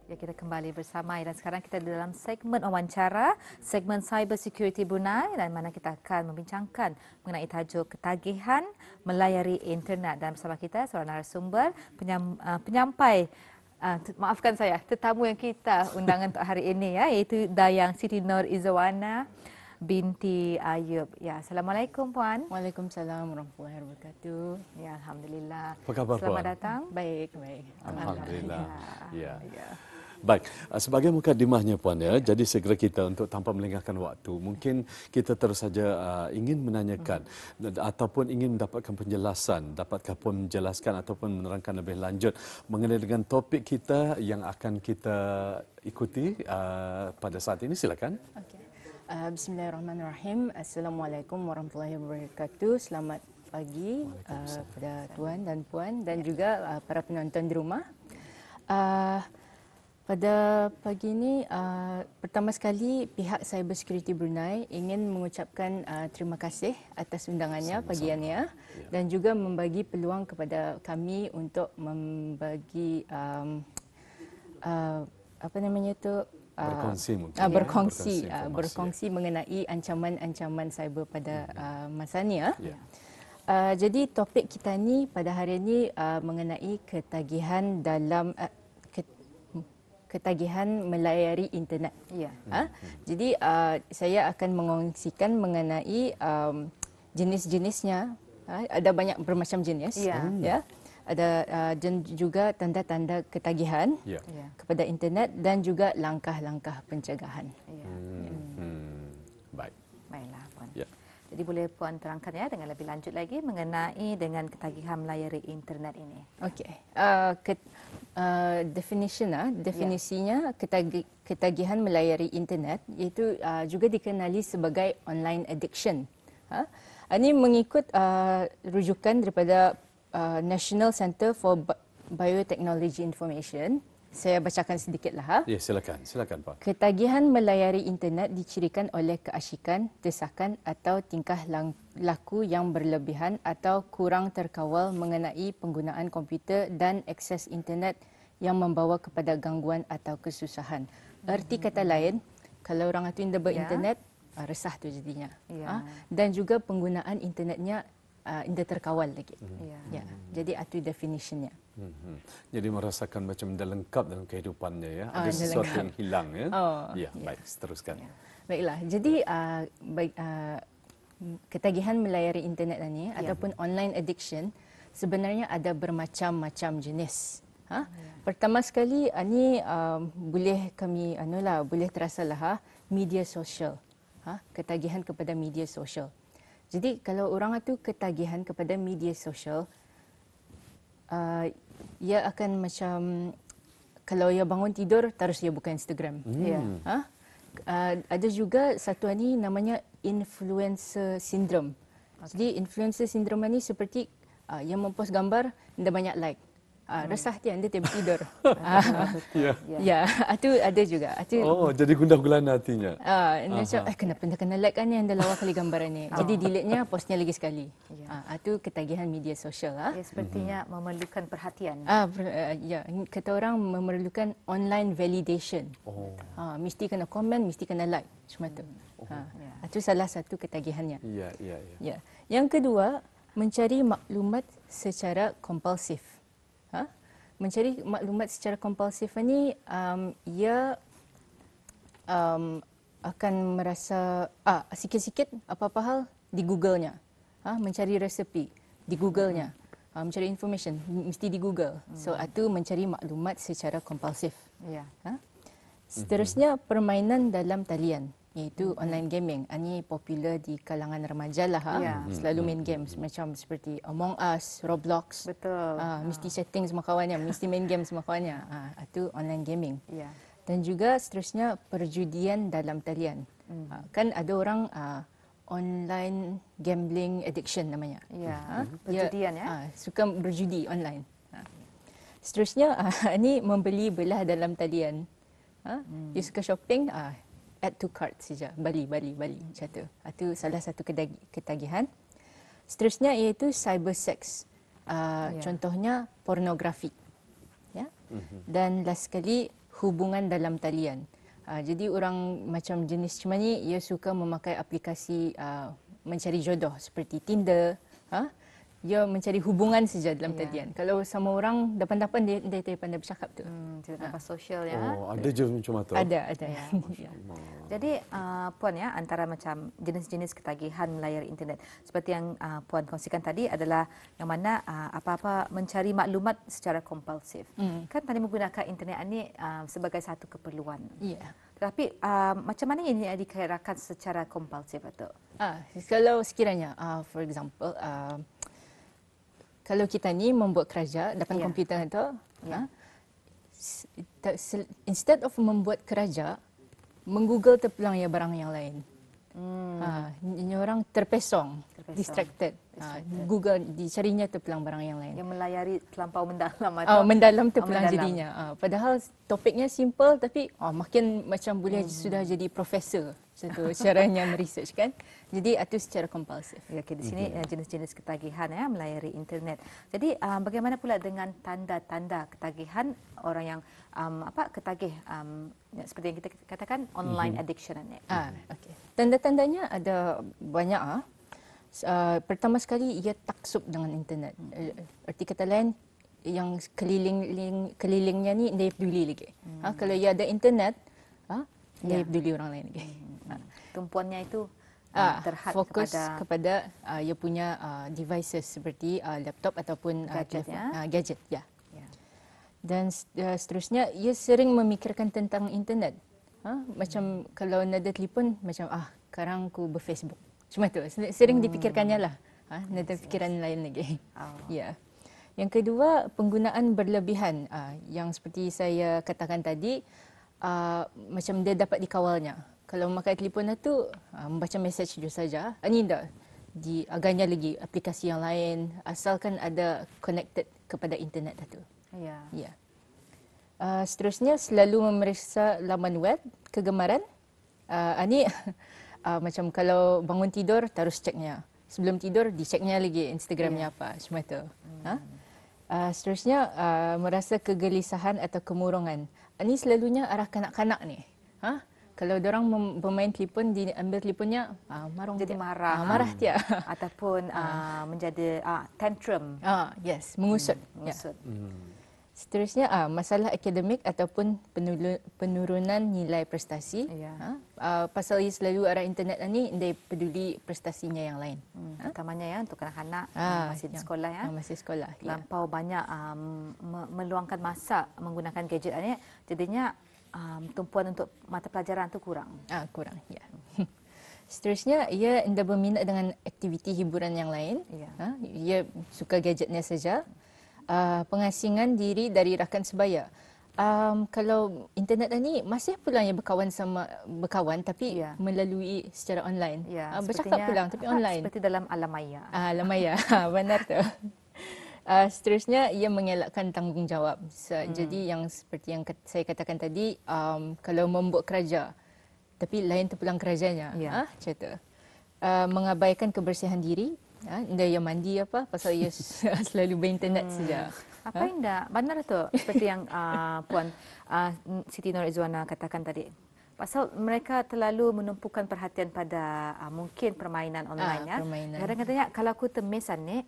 Ya, kita kembali bersama dan sekarang kita dalam segmen wawancara, segmen Cyber Security Brunei dan mana kita akan membincangkan mengenai tajuk ketagihan melayari internet dan bersama kita seorang narasumber penyampai maafkan saya, tetamu yang kita undangan untuk hari ini ya, iaitu Dayang Siti Nur Izzawana binti Ayub. Ya, Assalamualaikum Puan. Waalaikumsalam warahmatullahi wabarakatuh. Ya, Alhamdulillah. Apa khabar Selamat Puan? datang. Baik, baik. Alhamdulillah. Ya. Ya. Baik, sebagai mukadimahnya Puan ya, jadi segera kita untuk tanpa melengahkan waktu, mungkin kita terus saja ingin menanyakan ataupun ingin mendapatkan penjelasan, dapatkah Puan menjelaskan ataupun menerangkan lebih lanjut mengenai dengan topik kita yang akan kita ikuti pada saat ini, silakan. Okay. Bismillahirrahmanirrahim. Assalamualaikum warahmatullahi wabarakatuh. Selamat pagi kepada Tuan dan Puan dan juga para penonton di rumah. Pada pagi ini, pertama sekali pihak Cyber Security Brunei ingin mengucapkan terima kasih atas undangannya pagiannya dan juga membagi peluang kepada kami untuk membagi apa namanya itu Berkongsi mungkin. Berkongsi mengenai ancaman-ancaman cyber pada masa ni ya. Jadi topik kita ni pada hari ini mengenai ketagihan dalam ketagihan melayari internet. Ya. Jadi saya akan mengongsikan mengenai jenis-jenisnya. Ada banyak bermacam jenis. Ya. Ada dan juga tanda-tanda ketagihan kepada internet dan juga langkah-langkah pencegahan. Baik. Baiklah Puan. Ya. Jadi boleh Puan terangkan ya dengan lebih lanjut lagi mengenai dengan ketagihan melayari internet ini. Okey. Definisinya ketagihan melayari internet iaitu juga dikenali sebagai online addiction. Ini mengikut rujukan daripada National Center for Biotechnology Information. Saya bacakan sedikitlah. Ya, silakan Pak. Ketagihan melayari internet dicirikan oleh keasyikan, desakan atau tingkah laku yang berlebihan atau kurang terkawal mengenai penggunaan komputer dan akses internet yang membawa kepada gangguan atau kesusahan. Erti kata lain, kalau orang itu tidak berinternet, resah tu jadinya. Dan juga penggunaan internetnya tidak terkawal lagi. Jadi itu definitionnya. Jadi merasakan macam dah lengkap dalam kehidupannya ya. Ada sesuatu yang hilang ya. Baik, teruskan. Baiklah. Jadi ketagihan melayari internet ini ataupun online addiction sebenarnya ada bermacam-macam jenis. Pertama sekali ini boleh kami boleh terasalah media sosial. Ketagihan kepada media sosial. Jadi kalau orang itu ketagihan kepada media sosial, ia akan macam kalau ia bangun tidur terus ia buka Instagram. Ada juga satu ini namanya influencer syndrome. Jadi influencer syndrome ini seperti yang mempost gambar tidak banyak like. Resah dia anda tiba tidur. Ya, itu ada juga. Jadi gundah gulana hatinya. Macam kenapa anda kena like kan anda lawa kali gambaran ni. Jadi delete-nya, postnya lagi sekali. Itu ketagihan media sosial Sepertinya memerlukan perhatian. Kata orang memerlukan online validation. Mesti kena komen, mesti kena like. Cuma tu. Itu salah satu ketagihannya. Ya. Yang kedua, mencari maklumat secara kompulsif. Mencari maklumat secara kompulsif ini ia akan merasa sikit-sikit apa-apa hal di Google-nya. Mencari resepi di Google-nya. Mencari information mesti di Google. So itu mencari maklumat secara kompulsif. Seterusnya permainan dalam talian iaitu online gaming. Ini popular di kalangan remaja lah. Selalu main games macam seperti Among Us, Roblox. Betul. Mesti chatting semua kawannya, mesti main game semua kawannya. Itu online gaming. Dan juga seterusnya perjudian dalam talian. Kan ada orang online gambling addiction namanya. Perjudian suka berjudi online. Seterusnya ini membeli belah dalam talian. Dia suka shopping, add to cart saja. Bali. Macam tu. Itu salah satu ketagihan. Seterusnya iaitu cyber sex. Contohnya pornografi. Dan last sekali hubungan dalam talian. Jadi orang macam jenis macam ni, ia suka memakai aplikasi mencari jodoh seperti Tinder. Dia mencari hubungan saja dalam talian. Kalau sama orang depan-depan dia tak pandai bercakap tu. Tidak dapat sosial ya. Oh, ada je macam tu. Ada. Ya. Jadi Puan ya, antara macam jenis-jenis ketagihan melayari internet seperti yang Puan kongsikan tadi adalah yang mana apa-apa mencari maklumat secara kompulsif. Kan tadi menggunakan internet ini sebagai satu keperluan. Ya. Tetapi macam mana ini dikirakan secara kompulsif atau? Kalau sekiranya for example kalau kita ni membuat kerja depan komputer tu, instead of membuat kerja, menggoogle terpulang ya barang yang lain. Ini orang terpesong, distracted. Google dicarinya terpulang barang yang lain. Yang melayari terlampau mendalam atau mendalam terpulang jadinya. Padahal topiknya simple tapi makin macam boleh sudah jadi profesor. Satu caranya meresearch kan. Jadi itu secara kompulsif. Ya, di sini jenis-jenis ketagihan ya melayari internet. Jadi bagaimana pula dengan tanda-tanda ketagihan orang yang ketagih seperti yang kita katakan online addiction ni. Okey. Tanda-tandanya ada banyak. Pertama sekali ia taksub dengan internet. Arti kata lain yang kelilingnya ni dia peduli lagi. Kalau ia ada internet, dia peduli orang lain lagi. Tumpuannya itu terhad fokus kepada ia punya devices seperti laptop ataupun gadget. Ya. Dan seterusnya ia sering memikirkan tentang internet. Macam kalau nada telefon macam sekarang aku berFacebook. Cuma tu sering dipikirkannya lah. Nada fikiran lain lagi. Ya. Yang kedua, penggunaan berlebihan yang seperti saya katakan tadi, macam dia dapat dikawalnya. Kalau memakai telefon itu membaca mesej saja. Ini dah agaknya lagi aplikasi yang lain asalkan ada connected kepada internet itu. Ya. Seterusnya selalu memeriksa laman web kegemaran. Ini macam kalau bangun tidur terus ceknya. Sebelum tidur diceknya lagi Instagramnya apa semua itu. Seterusnya merasa kegelisahan atau kemurungan. Ini selalunya arah kanak-kanak ni. Kalau orang bermain telefon, diambil telefonnya, marung jadi dia. marah. Marah dia. Ataupun menjadi tantrum. Yes, mengusut. Mengusut. Seterusnya, masalah akademik ataupun penurunan nilai prestasi. Pasal ia selalu arah internet ni, dia peduli prestasinya yang lain. Utamanya ya untuk anak-anak masih di sekolah ya. Masih sekolah. Terlampau banyak meluangkan masa menggunakan gadget ini, jadinya tumpuan untuk mata pelajaran tu kurang. Kurang, ya. Seterusnya, ia tidak berminat dengan aktiviti hiburan yang lain. Ia suka gadgetnya saja. Pengasingan diri dari rakan sebaya. Kalau internet ni masih pula yang berkawan tapi melalui secara online. Bercakap pulang tapi online. Seperti dalam alam maya. Alam maya, benar tu. Seterusnya ia mengelakkan tanggungjawab. Jadi yang seperti yang saya katakan tadi, kalau membuat kerja tapi lain terpulang kerjanya, macam tu. Mengabaikan kebersihan diri. Dia yang mandi pasal ia selalu berinternet saja. Apa indah? Benar tu seperti yang Puan Siti Norizwana katakan tadi. Pasal mereka terlalu menumpukan perhatian pada mungkin permainan online ya. Kadang katanya kalau aku temisan ni,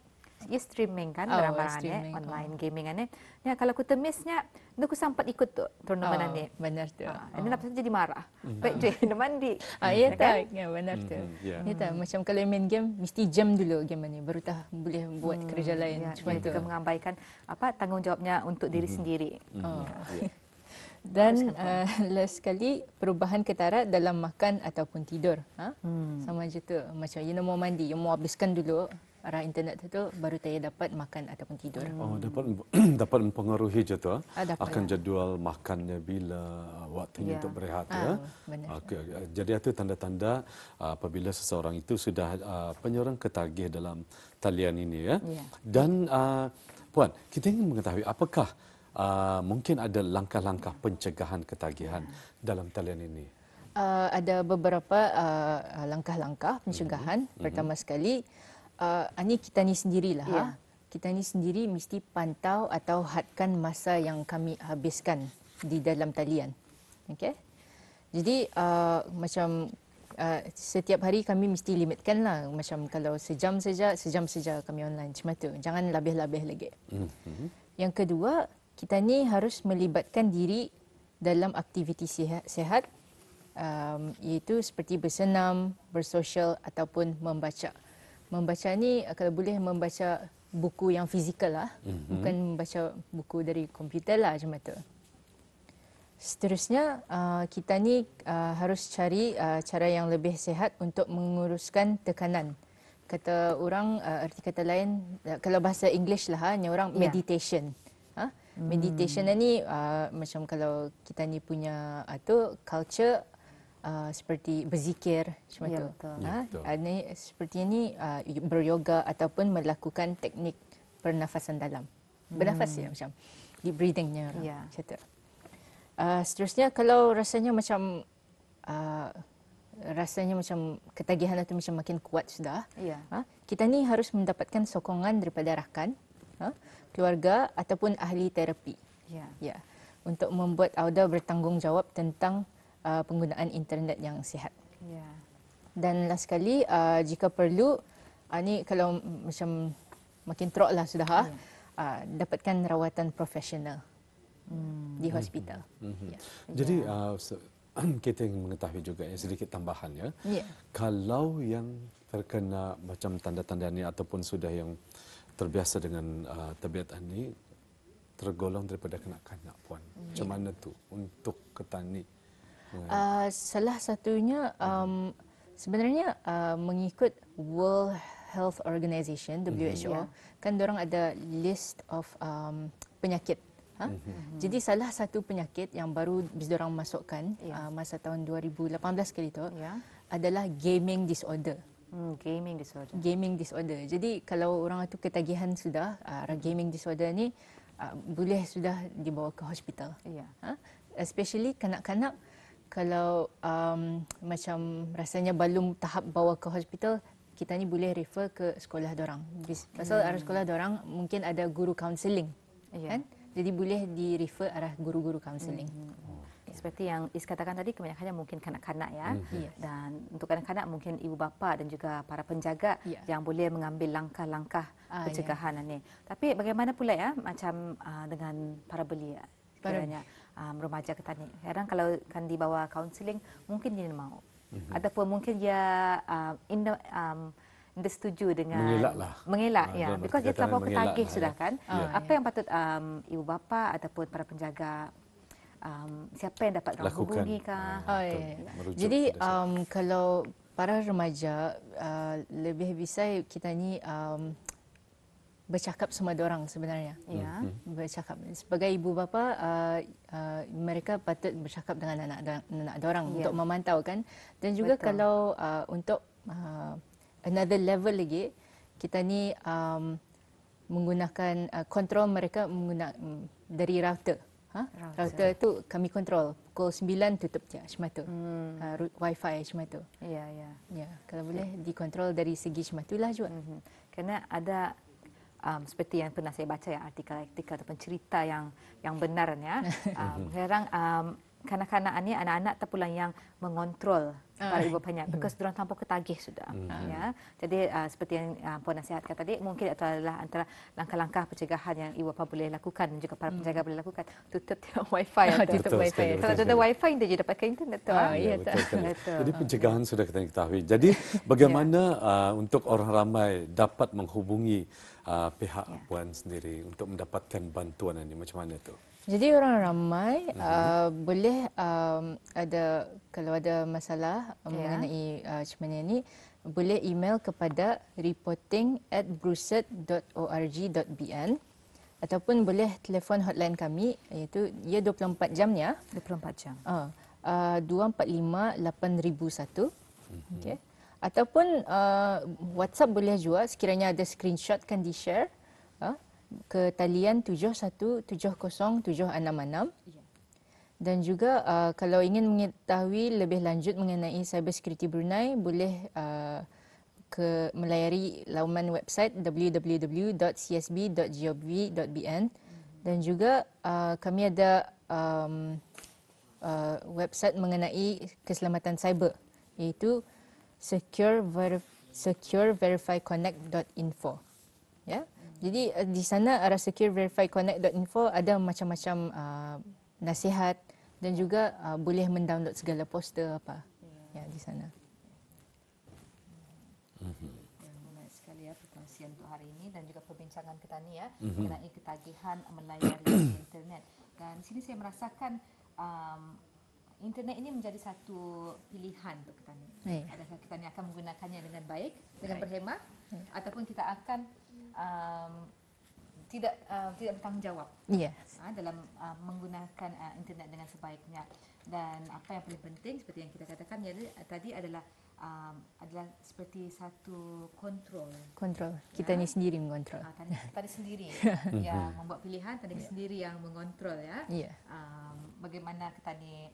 ia streaming kan barang-barang online gaming ni. Ya kalau aku temisnya, aku sempat ikut tu turnamen ni. Benar tu. Ini lepas jadi marah. Baik je nak mandi. Ya tak, ya benar tu. Ya tak, macam kalau main game mesti jam dulu game ni baru boleh buat kerja lain. Cuma itu mengabaikan tanggungjawabnya untuk diri sendiri. Dan last sekali perubahan ketara dalam makan ataupun tidur. Sama je tu. Macam you mau mandi, you mau habiskan dulu arah internet tu baru saya dapat makan ataupun tidur. Dapat mempengaruhi je tu. Akan jadual makannya bila waktunya untuk berehat ya. Jadi itu tanda-tanda apabila seseorang itu sudah penyerang ketagih dalam talian ini ya. Dan Puan, kita ingin mengetahui apakah mungkin ada langkah-langkah pencegahan ketagihan dalam talian ini? Ada beberapa langkah-langkah pencegahan. Pertama sekali, ini kita ni sendirilah. Kita ni sendiri mesti pantau atau hadkan masa yang kami habiskan di dalam talian. Okey. Jadi macam setiap hari kami mesti limitkan lah. Macam kalau sejam saja kami online. Macam tu. Jangan lebih-lebih lagi. Yang kedua, kita ni harus melibatkan diri dalam aktiviti sihat, iaitu seperti bersenam, bersosial ataupun membaca. Membaca ni kalau boleh membaca buku yang fizikal lah, bukan membaca buku dari komputer lah macam tu. Seterusnya, kita ni harus cari cara yang lebih sihat untuk menguruskan tekanan. Kata orang, arti kata lain, kalau bahasa English lah, hanya orang meditation. Meditation ni macam kalau kita ni punya culture seperti berzikir macam tu. Betul. Ini seperti ini beryoga ataupun melakukan teknik pernafasan dalam. Bernafas ya macam deep breathingnya orang. Macam tu. Seterusnya kalau rasanya macam ketagihan itu macam makin kuat sudah, kita ni harus mendapatkan sokongan daripada rakan, keluarga ataupun ahli terapi. Untuk membuat Auda bertanggungjawab tentang penggunaan internet yang sihat. Dan last sekali, jika perlu, ni kalau macam makin teruk lah sudah, dapatkan rawatan profesional di hospital. Jadi kita ingin mengetahui juga sedikit tambahan ya. Kalau yang terkena macam tanda-tanda ni ataupun sudah yang terbiasa dengan tabiat ini, tergolong daripada kanak-kanak puan. Macam mana tu untuk ketani? Salah satunya sebenarnya mengikut World Health Organization WHO, kan diorang ada list of penyakit. Jadi salah satu penyakit yang baru diorang masukkan masa tahun 2018 kali itu adalah gaming disorder. Gaming disorder. Jadi kalau orang itu ketagihan sudah, gaming disorder ni boleh sudah dibawa ke hospital. Especially kanak-kanak, kalau macam rasanya belum tahap bawa ke hospital, kita ni boleh refer ke sekolah dorang. Pasal arah sekolah dorang mungkin ada guru kaunseling, kan? Jadi boleh di-refer arah guru-guru kaunseling. Seperti yang Is katakan tadi, kebanyakannya mungkin kanak-kanak ya. Dan untuk kanak-kanak mungkin ibu bapa dan juga para penjaga yang boleh mengambil langkah-langkah pencegahan ini. Tapi bagaimana pula ya macam dengan para belia? Kiranya remaja ketani. Kadang kalau kan dibawa kaunseling, mungkin dia mau. Ataupun mungkin dia dia setuju dengan mengelak ya, because dia terlampau ketagih sudah kan. Apa yang patut ibu bapa ataupun para penjaga, siapa yang dapat hubungi kah? Jadi kalau para remaja, lebih bisa kita ni bercakap sama orang sebenarnya. Bercakap. Sebagai ibu bapa, mereka patut bercakap dengan anak orang untuk memantau kan. Dan juga kalau untuk another level lagi, kita ni menggunakan kontrol mereka dari router. Router tu kami kontrol pukul 9 tutup je macam tu. Wifi macam tu. Kalau boleh dikontrol dari segi macam itulah juga. Kerana ada seperti yang pernah saya baca ya, artikel-artikel ataupun cerita yang benar ya. Kadang kanak-kanak ni, anak-anak terpulang yang mengontrol para ibu bapanya, because diorang terlampau ketagih sudah. Ya. Jadi seperti yang Puan nasihatkan tadi, mungkin itu adalah antara langkah-langkah pencegahan yang ibu bapa boleh lakukan dan juga para penjaga boleh lakukan. Tutup wifi. Tutup wifi. Kalau ada wifi, dia je dapatkan internet tu. Betul. Jadi pencegahan sudah kita ketahui. Jadi bagaimana untuk orang ramai dapat menghubungi pihak Puan sendiri untuk mendapatkan bantuan ini, macam mana tu? Jadi orang ramai boleh kalau ada masalah mengenai macam mana ni, boleh email kepada reporting@bruset.org.bn ataupun boleh telefon hotline kami, iaitu 24 jam ya. 24 jam. 245 8001. Okey. Ataupun WhatsApp boleh juga, sekiranya ada screenshot kan di-share ke talian 71707666. Dan juga kalau ingin mengetahui lebih lanjut mengenai Cyber Security Brunei, boleh melayari laman website www.csb.gov.bn. Dan juga kami ada website mengenai keselamatan cyber, iaitu secureverifyconnect.info. Ya. Jadi di sana arah secureverifyconnect.info ada macam-macam nasihat dan juga boleh mendownload segala poster apa ya di sana. Menarik sekali ya perkongsian untuk hari ini dan juga perbincangan kita ni ya mengenai ketagihan melayari internet. Dan sini saya merasakan internet ini menjadi satu pilihan untuk kita ni. Adakah kita ni akan menggunakannya dengan baik, dengan berhemah, ataupun kita akan tidak bertanggungjawab dalam menggunakan internet dengan sebaiknya. Dan apa yang paling penting seperti yang kita katakan tadi adalah seperti satu kontrol Kita ni sendiri mengontrol. Tadi sendiri yang membuat pilihan, tadi sendiri yang mengontrol ya. Bagaimana kita ni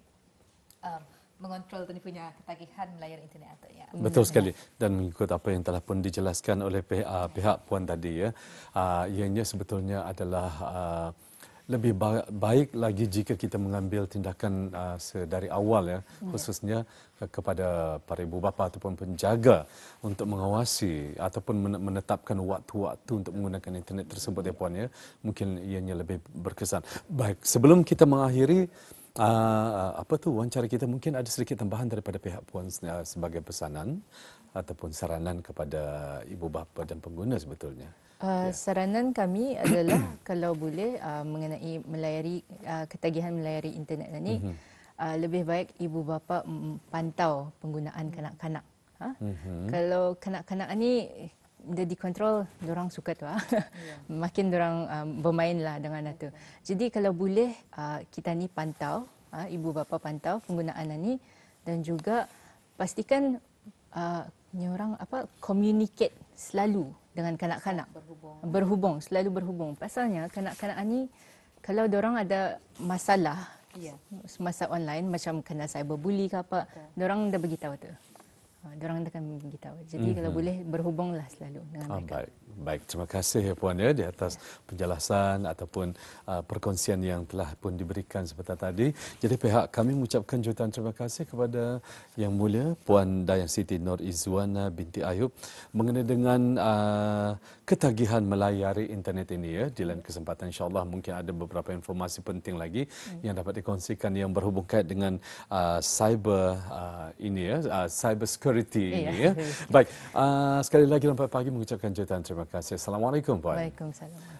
mengontrol tadi punya ketagihan melayari internet atau ya. Betul sekali, dan mengikut apa yang telah pun dijelaskan oleh pihak puan tadi ya, ianya sebetulnya adalah lebih baik lagi jika kita mengambil tindakan sedari awal ya, khususnya kepada para ibu bapa ataupun penjaga untuk mengawasi ataupun menetapkan waktu-waktu untuk menggunakan internet tersebut ya puan ya, mungkin ianya lebih berkesan. Baik, sebelum kita mengakhiri wawancara kita, mungkin ada sedikit tambahan daripada pihak puan sebagai pesanan ataupun saranan kepada ibu bapa dan pengguna sebetulnya. Saranan kami adalah kalau boleh mengenai ketagihan melayari internet ini, lebih baik ibu bapa pantau penggunaan kanak-kanak. Kalau kanak-kanak ni dia dikontrol, diorang suka tu makin diorang bermainlah dengan itu. Jadi kalau boleh kita ni pantau, ibu bapa pantau penggunaan ni, dan juga pastikan ni orang communicate selalu dengan kanak-kanak, selalu berhubung. Pasalnya kanak-kanak ni kalau diorang ada masalah semasa online, macam kena cyberbully ke apa, diorang dah beritahu tu. Diorang akan beritahu. Jadi kalau boleh berhubunglah selalu dengan mereka. Baik, terima kasih ya puan ya di atas penjelasan ataupun perkongsian yang telah pun diberikan seperti tadi. Jadi pihak kami mengucapkan jutaan terima kasih kepada Yang Mulia Puan Dayang Siti Nur Izwana binti Ayub mengenai dengan ketagihan melayari internet ini ya. Di lain kesempatan insya-Allah mungkin ada beberapa informasi penting lagi yang dapat dikongsikan yang berhubung kait dengan cyber ini ya, cyber security ini ya. Baik, sekali lagi selamat pagi mengucapkan jutaan terima kasih. Assalamualaikum puan. Waalaikumsalam.